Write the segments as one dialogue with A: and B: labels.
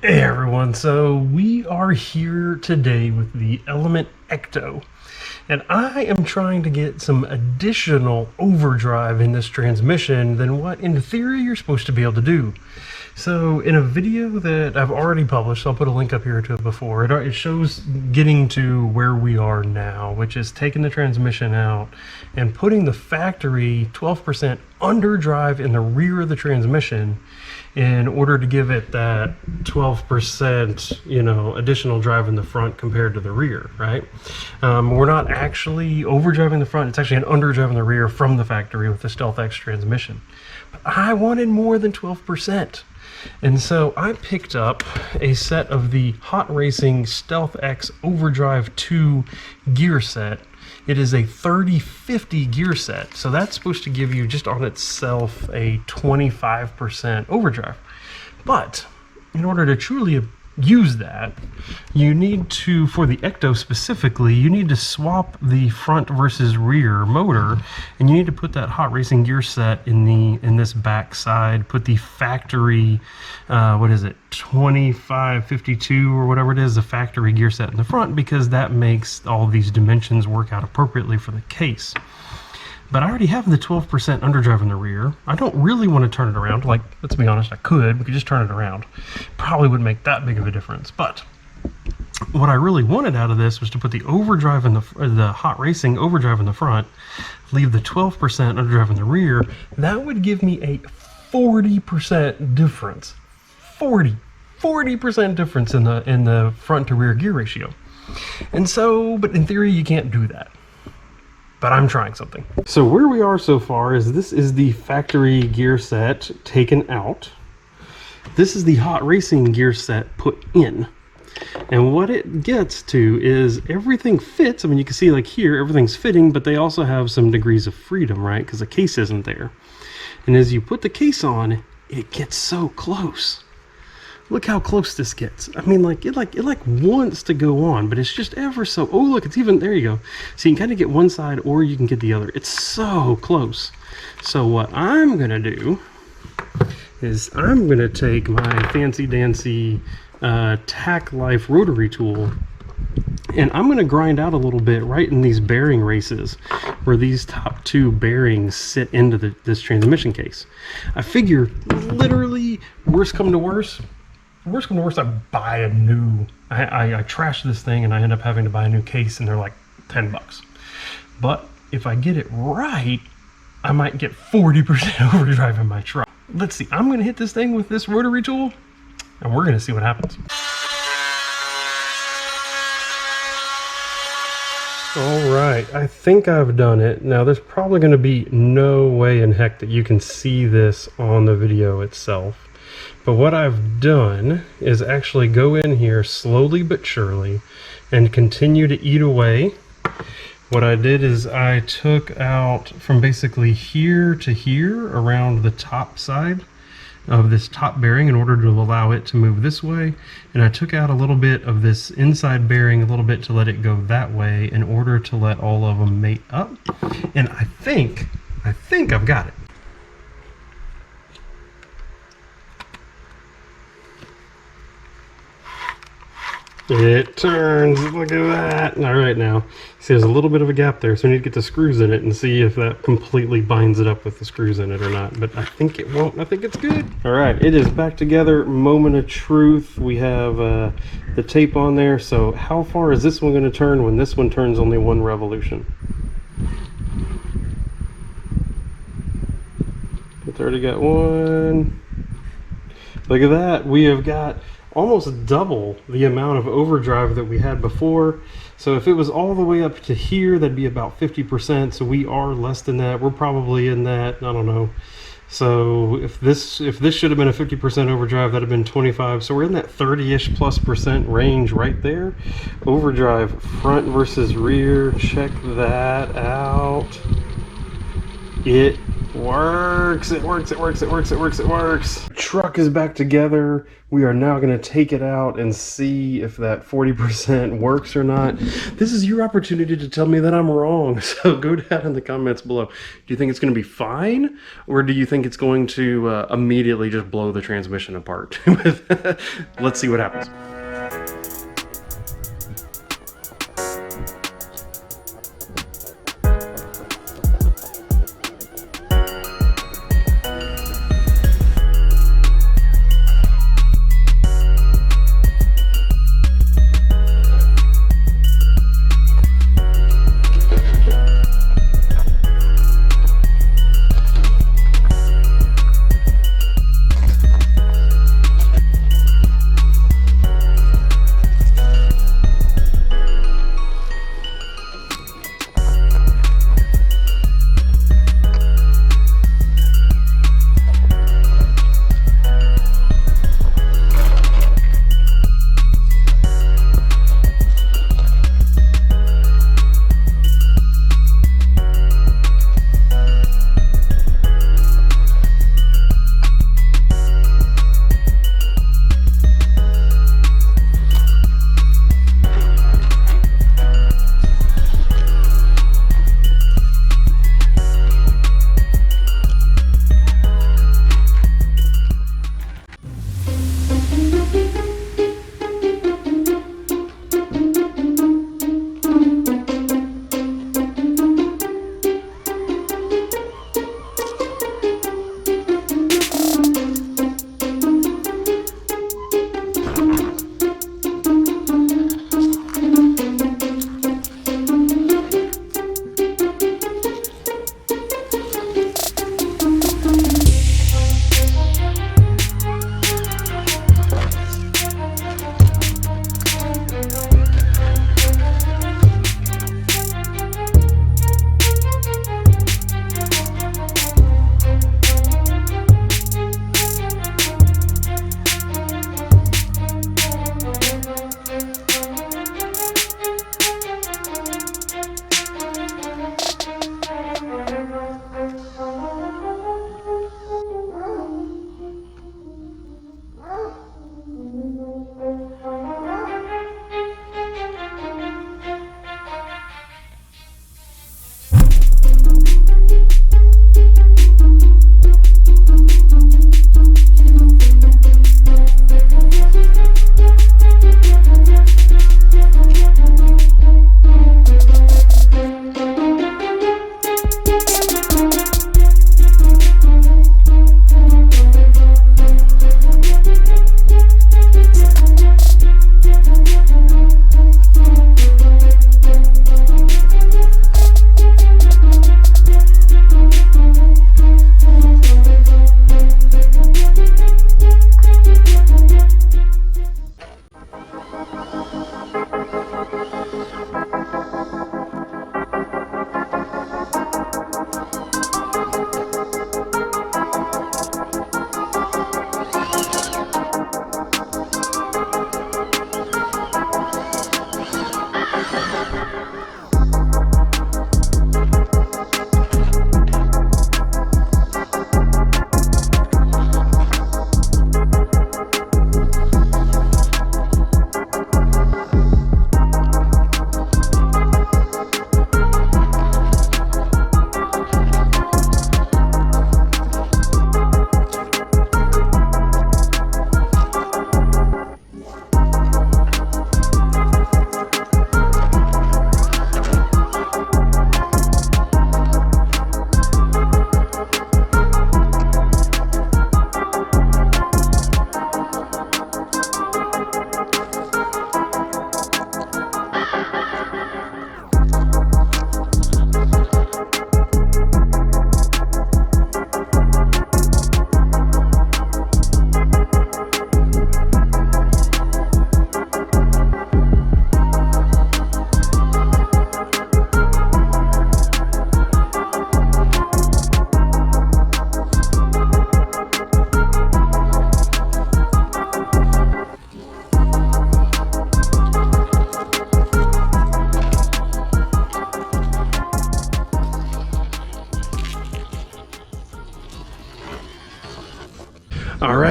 A: Hey everyone, so we are here today with the Element Ecto, and I am trying to get some additional overdrive in this transmission than what in theory you're supposed to be able to do. So in a video that I've already published, I'll put a link up here to it before, it shows getting to where we are now, which is taking the transmission out and putting the factory 12% underdrive in the rear of the transmission in order to give it that 12%, additional drive in the front compared to the rear, right? We're not actually overdriving the front, it's actually an underdrive in the rear from the factory with the Stealth X transmission. But I wanted more than 12%. And so I picked up a set of the Hot Racing Stealth X Overdrive 2 gear set. It is a 30/50 gear set, so that's supposed to give you just on itself a 25% overdrive. But in order to truly use that, you need to, for the Ecto specifically, you need to swap the front versus rear motor, and you need to put that Hot Racing gear set in this back side, put the factory 2552 or whatever it is, the factory gear set in the front, because that makes all these dimensions work out appropriately for the case. But I already have the 12% underdrive in the rear. I don't really want to turn it around. Like, let's be honest, I could. We could just turn it around. Probably wouldn't make that big of a difference. But what I really wanted out of this was to put the overdrive in the Hot Racing overdrive in the front, leave the 12% underdrive in the rear. That would give me a 40% difference. 40% difference in the front to rear gear ratio. And so, but in theory, you can't do that. But I'm trying something. So where we are so far is this is the factory gear set taken out. This is the Hot Racing gear set put in. And what it gets to is everything fits. I mean, you can see like here, everything's fitting, but they also have some degrees of freedom, right? Because the case isn't there. And as you put the case on, it gets so close. Look how close this gets. I mean, it wants to go on, but it's just ever so. Oh, look, it's even there. You go. So you can kind of get one side, or you can get the other. It's so close. So what I'm gonna do is I'm gonna take my fancy dancy Tack Life rotary tool, and I'm gonna grind out a little bit right in these bearing races where these top two bearings sit into this transmission case. I figure, literally, worst come to worst, I buy a new, I trash this thing and I end up having to buy a new case, and they're like $10. But if I get it right, I might get 40% overdrive in my truck. Let's see, I'm gonna hit this thing with this rotary tool and we're gonna see what happens. All right, I think I've done it. Now there's probably gonna be no way in heck that you can see this on the video itself. But what I've done is actually go in here slowly but surely and continue to eat away. What I did is I took out from basically here to here around the top side of this top bearing in order to allow it to move this way. And I took out a little bit of this inside bearing, a little bit to let it go that way in order to let all of them mate up. And I think I've got it. It turns, look at that. All right, now, see there's a little bit of a gap there, so we need to get the screws in it and see if that completely binds it up with the screws in it or not. But I think it won't. I think it's good. All right, it is back together. Moment of truth. We have the tape on there. So how far is this one going to turn when this one turns only one revolution? It's already got one. Look at that. We have got almost double the amount of overdrive that we had before. So if it was all the way up to here, that'd be about 50%. So we are less than that. We're probably in that, I don't know. So if this should have been a 50% overdrive, that'd have been 25. So we're in that 30-ish plus % range right there. Overdrive front versus rear, check that out. It Works, it works, it works, it works, it works, it works. Truck is back together. We are now gonna take it out and see if that 40% works or not. This is your opportunity to tell me that I'm wrong. So go down in the comments below. Do you think it's gonna be fine? Or do you think it's going to immediately just blow the transmission apart? Let's see what happens.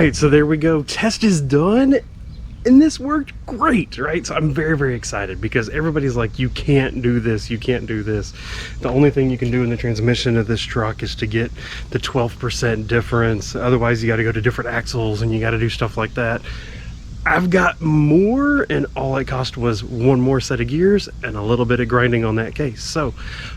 A: right, so there we go. Test is done. And this worked great, right? So I'm very, very excited because everybody's like, you can't do this, you can't do this. The only thing you can do in the transmission of this truck is to get the 12% difference. Otherwise, you got to go to different axles and you got to do stuff like that. I've got more, and all it cost was one more set of gears and a little bit of grinding on that case. So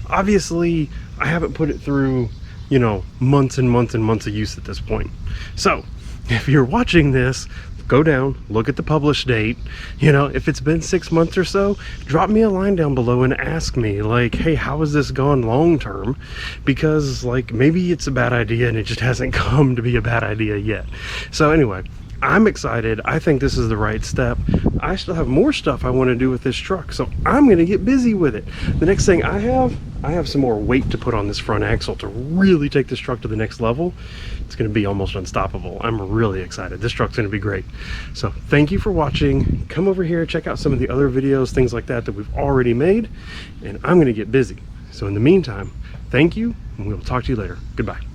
A: obviously, I haven't put it through, you know, months and months and months of use at this point. So if you're watching this, go down, look at the publish date. You know, if it's been 6 months or so, drop me a line down below and ask me, like, hey, how has this gone long term? Because, like, maybe it's a bad idea and it just hasn't come to be a bad idea yet. So anyway, I'm excited. I think this is the right step. I still have more stuff I want to do with this truck, so I'm going to get busy with it. The next thing I have some more weight to put on this front axle to really take this truck to the next level. It's going to be almost unstoppable. I'm really excited. This truck's going to be great. So thank you for watching. Come over here, check out some of the other videos, things like that we've already made, and I'm going to get busy. So in the meantime, thank you, and we'll talk to you later. Goodbye.